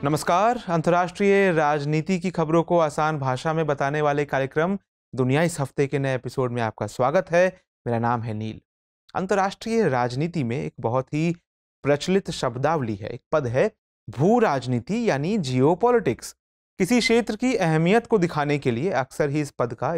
नमस्कार। अंतर्राष्ट्रीय राजनीति की खबरों को आसान भाषा में बताने वाले कार्यक्रम दुनिया इस हफ्ते के नए एपिसोड में आपका स्वागत है। मेरा नाम है नील। अंतर्राष्ट्रीय राजनीति में एक बहुत ही प्रचलित शब्दावली है, एक पद है भू राजनीति यानी जियोपॉलिटिक्स। किसी क्षेत्र की अहमियत को दिखाने के लिए अक्सर ही इस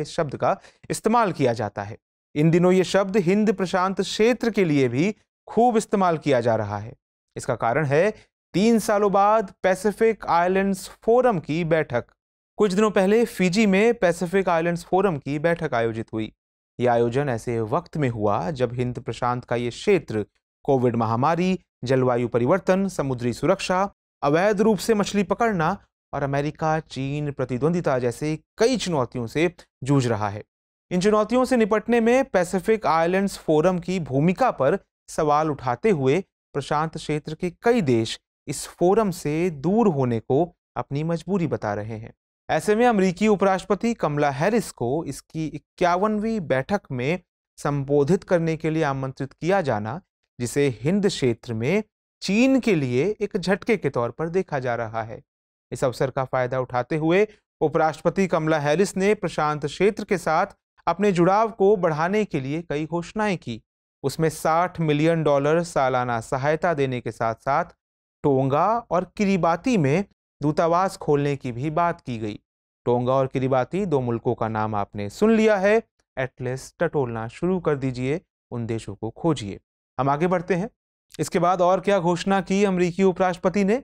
शब्द का इस्तेमाल किया जाता है। इन दिनों ये शब्द हिंद प्रशांत क्षेत्र के लिए भी खूब इस्तेमाल किया जा रहा है। इसका कारण है 3 सालों बाद पैसिफिक आइलैंड्स फोरम की बैठक। कुछ दिनों पहले फिजी में पैसिफिक आइलैंड्स फोरम की बैठक आयोजित हुई। यह आयोजन ऐसे वक्त में हुआ जब हिंद प्रशांत का ये क्षेत्र कोविड महामारी, जलवायु परिवर्तन, समुद्री सुरक्षा, अवैध रूप से मछली पकड़ना और अमेरिका चीन प्रतिद्वंदिता जैसे कई चुनौतियों से जूझ रहा है। इन चुनौतियों से निपटने में पैसिफिक आइलैंड्स फोरम की भूमिका पर सवाल उठाते हुए प्रशांत क्षेत्र के कई देश इस फोरम से दूर होने को अपनी मजबूरी बता रहे हैं। ऐसे में अमेरिकी उपराष्ट्रपति कमला हैरिस को इसकी 51वीं बैठक में संबोधित करने के लिए आमंत्रित किया जाना, जिसे हिंद क्षेत्र में चीन के लिए एक झटके के तौर पर देखा जा रहा है। इस अवसर का फायदा उठाते हुए उपराष्ट्रपति कमला हैरिस ने प्रशांत क्षेत्र के साथ अपने जुड़ाव को बढ़ाने के लिए कई घोषणाएं की। उसमें $60 मिलियन सालाना सहायता देने के साथ साथ टोंगा और किरिबाती में दूतावास खोलने की भी बात की गई। टोंगा और किरिबाती 2 मुल्कों का नाम आपने सुन लिया है। एटलस टटोलना शुरू कर दीजिए, उन देशों को खोजिए। हम आगे बढ़ते हैं। इसके बाद और क्या घोषणा की अमेरिकी उपराष्ट्रपति ने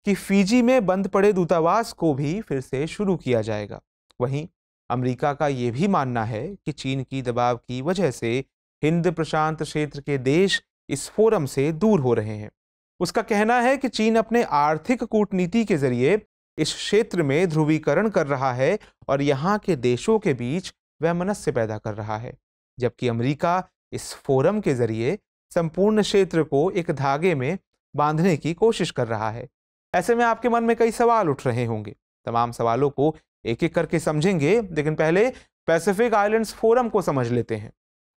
कि फिजी में बंद पड़े दूतावास को भी फिर से शुरू किया जाएगा। वहीं अमेरिका का यह भी मानना है कि चीन की दबाव की वजह से हिंद प्रशांत क्षेत्र के देश इस फोरम से दूर हो रहे हैं। उसका कहना है कि चीन अपने आर्थिक कूटनीति के जरिए इस क्षेत्र में ध्रुवीकरण कर रहा है और यहां के देशों के बीच वैमनस्य पैदा कर रहा है, जबकि अमेरिका इस फोरम के जरिए संपूर्ण क्षेत्र को एक धागे में बांधने की कोशिश कर रहा है। ऐसे में आपके मन में कई सवाल उठ रहे होंगे। तमाम सवालों को एक एक करके समझेंगे, लेकिन पहले पैसिफिक आइलैंड्स फोरम को समझ लेते हैं।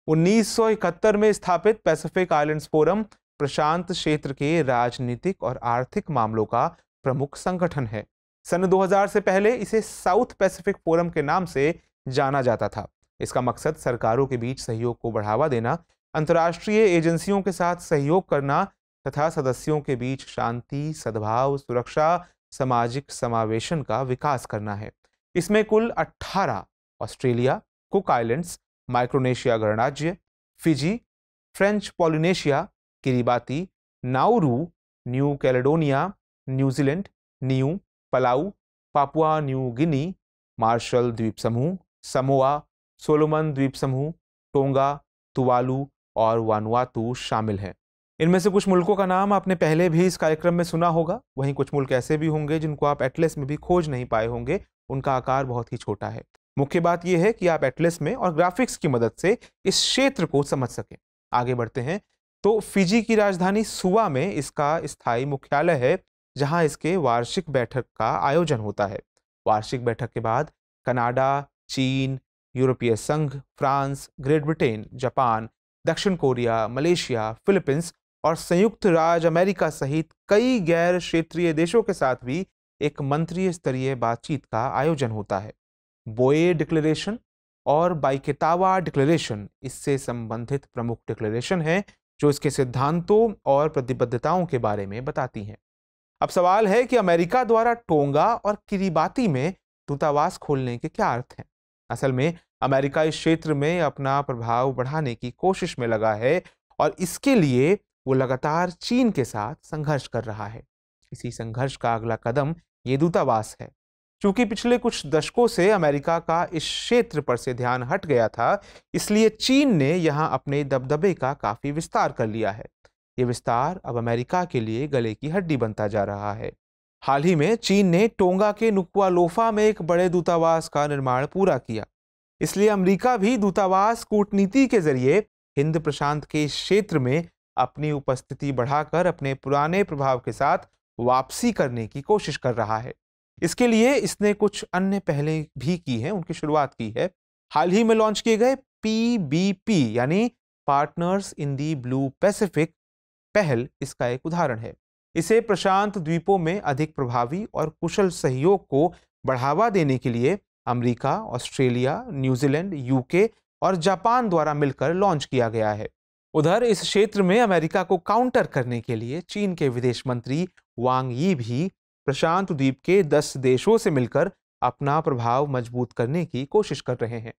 1971 में स्थापित पैसिफिक आइलैंड्स फोरम प्रशांत क्षेत्र के राजनीतिक और आर्थिक मामलों का प्रमुख संगठन है। सन 2000 से पहले इसे साउथ पैसिफिक फोरम के नाम से जाना जाता था। इसका मकसद सरकारों के बीच सहयोग को बढ़ावा देना, अंतर्राष्ट्रीय एजेंसियों के साथ सहयोग करना तथा सदस्यों के बीच शांति, सद्भाव, सुरक्षा, सामाजिक समावेशन का विकास करना है। इसमें कुल 18 ऑस्ट्रेलिया, कुक आइलैंड्स, माइक्रोनेशिया गणराज्य, Fiji, French Polynesia, Kiribati, Nauru, New Caledonia, New Zealand, Niue, Palau, Papua New Guinea, Marshall द्वीप समूह, समोआ, सोलोमन द्वीप समूह, टोंगा, तुवालू और वानुआतू शामिल हैं। इनमें से कुछ मुल्कों का नाम आपने पहले भी इस कार्यक्रम में सुना होगा। वहीं कुछ मुल्क ऐसे भी होंगे जिनको आप एटलस में भी खोज नहीं पाए होंगे। उनका आकार बहुत ही छोटा है। मुख्य बात यह है कि आप एटलस में और ग्राफिक्स की मदद से इस क्षेत्र को समझ सकें। आगे बढ़ते हैं तो फिजी की राजधानी सुवा में इसका स्थायी मुख्यालय है, जहां इसके वार्षिक बैठक का आयोजन होता है। वार्षिक बैठक के बाद कनाडा, चीन, यूरोपीय संघ, फ्रांस, ग्रेट ब्रिटेन, जापान, दक्षिण कोरिया, मलेशिया, फिलीपींस और संयुक्त राज्य अमेरिका सहित कई गैर क्षेत्रीय देशों के साथ भी एक मंत्रिय स्तरीय बातचीत का आयोजन होता है। बोए डिक्लेरेशन और बाइकेटावा डिक्लेरेशन इससे संबंधित प्रमुख डिक्लेरेशन है, जो इसके सिद्धांतों और प्रतिबद्धताओं के बारे में बताती हैं। अब सवाल है कि अमेरिका द्वारा टोंगा और किरिबाती में दूतावास खोलने के क्या अर्थ हैं? असल में अमेरिका इस क्षेत्र में अपना प्रभाव बढ़ाने की कोशिश में लगा है और इसके लिए वो लगातार चीन के साथ संघर्ष कर रहा है। इसी संघर्ष का अगला कदम ये दूतावास है। चूंकि पिछले कुछ दशकों से अमेरिका का इस क्षेत्र पर से ध्यान हट गया था, इसलिए चीन ने यहां अपने दबदबे का काफी विस्तार कर लिया है। ये विस्तार अब अमेरिका के लिए गले की हड्डी बनता जा रहा है। हाल ही में चीन ने टोंगा के नुकुआलोफा में एक बड़े दूतावास का निर्माण पूरा किया। इसलिए अमेरिका भी दूतावास कूटनीति के जरिए हिंद प्रशांत के क्षेत्र में अपनी उपस्थिति बढ़ाकर अपने पुराने प्रभाव के साथ वापसी करने की कोशिश कर रहा है। इसके लिए इसने कुछ अन्य पहलें भी की हैं, उनकी शुरुआत की है। हाल ही में लॉन्च किए गए PBP यानी partners in the blue Pacific पहल इसका एक उदाहरण है। इसे प्रशांत द्वीपों में अधिक प्रभावी और कुशल सहयोग को बढ़ावा देने के लिए अमेरिका, ऑस्ट्रेलिया, न्यूजीलैंड, यूके और जापान द्वारा मिलकर लॉन्च किया गया है। उधर इस क्षेत्र में अमेरिका को काउंटर करने के लिए चीन के विदेश मंत्री वांग यी भी प्रशांत द्वीप के 10 देशों से मिलकर अपना प्रभाव मजबूत करने की कोशिश कर रहे हैं।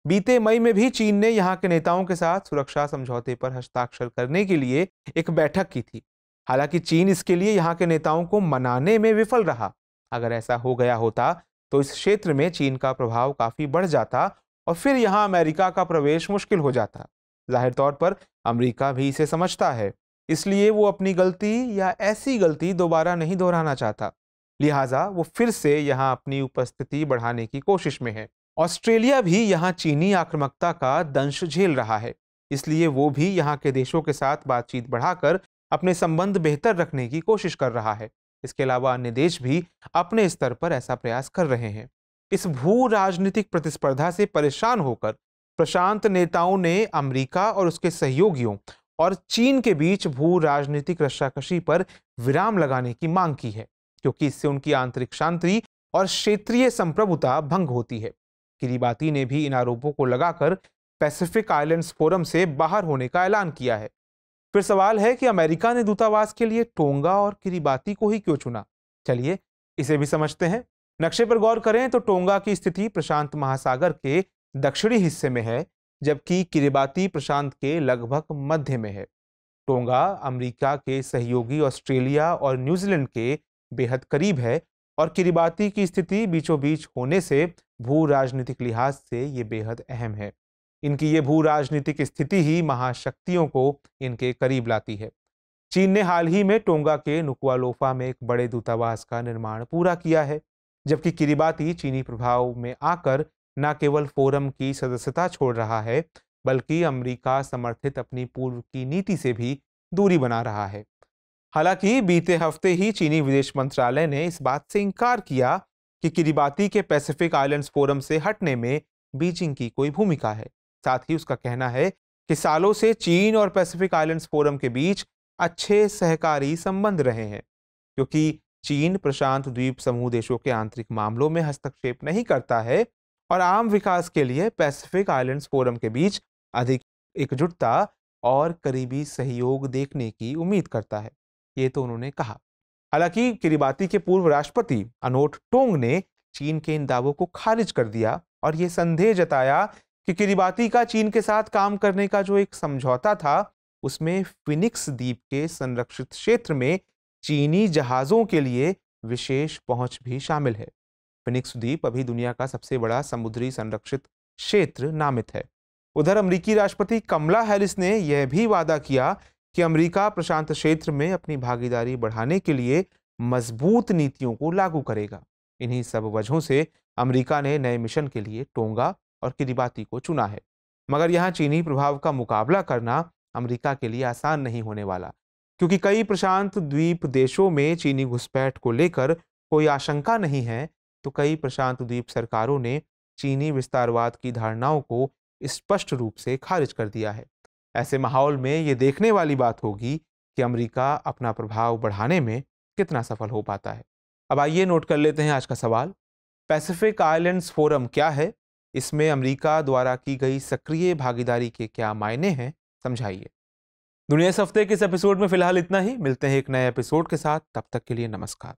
बीते मई में भी चीन ने यहां के नेताओं के साथ सुरक्षा समझौते पर हस्ताक्षर करने के लिए एक बैठक की थी। हालांकि चीन इसके लिए यहां के नेताओं को मनाने में विफल रहा। अगर ऐसा हो गया होता तो इस क्षेत्र में चीन का प्रभाव काफी बढ़ जाता और फिर यहां अमेरिका का प्रवेश मुश्किल हो जाता। जाहिर तौर पर अमेरिका भी इसे समझता है, इसलिए वो अपनी गलती या ऐसी गलती दोबारा नहीं दोहराना चाहता। लिहाजा वो फिर से यहां अपनी उपस्थिति बढ़ाने की कोशिश में है। ऑस्ट्रेलिया भी यहां चीनी आक्रामकता का दंश झेल रहा है, इसलिए वो भी यहां के देशों के साथ बातचीत बढ़ाकर अपने संबंध बेहतर रखने की कोशिश कर रहा है। इसके अलावा अन्य देश भी अपने स्तर पर ऐसा प्रयास कर रहे हैं। इस भू राजनीतिक प्रतिस्पर्धा से परेशान होकर प्रशांत नेताओं ने अमेरिका और उसके सहयोगियों और चीन के बीच भू राजनीतिक रस्साकशी पर विराम लगाने की मांग की है, क्योंकि इससे उनकी आंतरिक शांति और क्षेत्रीय संप्रभुता भंग होती है। किरीबाती ने भी इन आरोपों को लगाकर पैसिफिक आइलैंड्स फोरम से बाहर होने का ऐलान किया है। फिर सवाल है कि अमेरिका ने दूतावास के लिए टोंगा और किरीबाती को ही क्यों चुना? चलिए इसे भी समझते हैं। नक्शे पर गौर करें तो टोंगा की स्थिति प्रशांत महासागर के दक्षिणी हिस्से में है, जबकि किरीबाती प्रशांत के लगभग मध्य में है। टोंगा अमेरिका के सहयोगी ऑस्ट्रेलिया और न्यूजीलैंड के बेहद करीब है और किरीबाती की स्थिति बीचों बीच होने से भू राजनीतिक लिहाज से ये बेहद अहम है। इनकी ये भू राजनीतिक स्थिति ही महाशक्तियों को इनके करीब लाती है। चीन ने हाल ही में टोंगा के नुकुआलोफा में एक बड़े दूतावास का निर्माण पूरा किया है, जबकि किरीबाती चीनी प्रभाव में आकर न केवल फोरम की सदस्यता छोड़ रहा है, बल्कि अमेरिका समर्थित अपनी पूर्व की नीति से भी दूरी बना रहा है। हालांकि बीते हफ्ते ही चीनी विदेश मंत्रालय ने इस बात से इनकार किया कि किरीबाती के पैसिफिक आइलैंड्स फोरम से हटने में बीजिंग की कोई भूमिका है। साथ ही उसका कहना है कि सालों से चीन और पैसिफिक आइलैंड्स फोरम के बीच अच्छे सहकारी संबंध रहे हैं। क्योंकि चीन प्रशांत द्वीप समूह देशों के आंतरिक मामलों में हस्तक्षेप नहीं करता है और आम विकास के लिए पैसिफिक आइलैंड्स फोरम के बीच अधिक एकजुटता और करीबी सहयोग देखने की उम्मीद करता है, ये तो उन्होंने कहा। हालांकि किरीबाती के पूर्व राष्ट्रपति अनोट टोंग ने चीन के इन दावों को खारिज कर दिया और यह संदेह जताया कि किरीबाती का चीन के साथ काम करने का जो एक समझौता था, उसमें फिनिक्स द्वीप के संरक्षित क्षेत्र में चीनी जहाजों के लिए विशेष पहुंच भी शामिल है। फिनिक्स द्वीप अभी दुनिया का सबसे बड़ा समुद्री संरक्षित क्षेत्र नामित है। उधर अमेरिकी राष्ट्रपति कमला हैरिस ने यह भी वादा किया कि अमेरिका प्रशांत क्षेत्र में अपनी भागीदारी बढ़ाने के लिए मजबूत नीतियों को लागू करेगा। इन्हीं सब वजहों से अमेरिका ने नए मिशन के लिए टोंगा और किरीबाती को चुना है। मगर यहाँ चीनी प्रभाव का मुकाबला करना अमेरिका के लिए आसान नहीं होने वाला, क्योंकि कई प्रशांत द्वीप देशों में चीनी घुसपैठ को लेकर कोई आशंका नहीं है, तो कई प्रशांत द्वीप सरकारों ने चीनी विस्तारवाद की धारणाओं को स्पष्ट रूप से खारिज कर दिया है। ऐसे माहौल में ये देखने वाली बात होगी कि अमेरिका अपना प्रभाव बढ़ाने में कितना सफल हो पाता है। अब आइए नोट कर लेते हैं आज का सवाल। पैसिफिक आइलैंड्स फोरम क्या है? इसमें अमेरिका द्वारा की गई सक्रिय भागीदारी के क्या मायने हैं, समझाइए। दुनिया इस हफ्ते के इस एपिसोड में फिलहाल इतना ही। मिलते हैं एक नए एपिसोड के साथ, तब तक के लिए नमस्कार।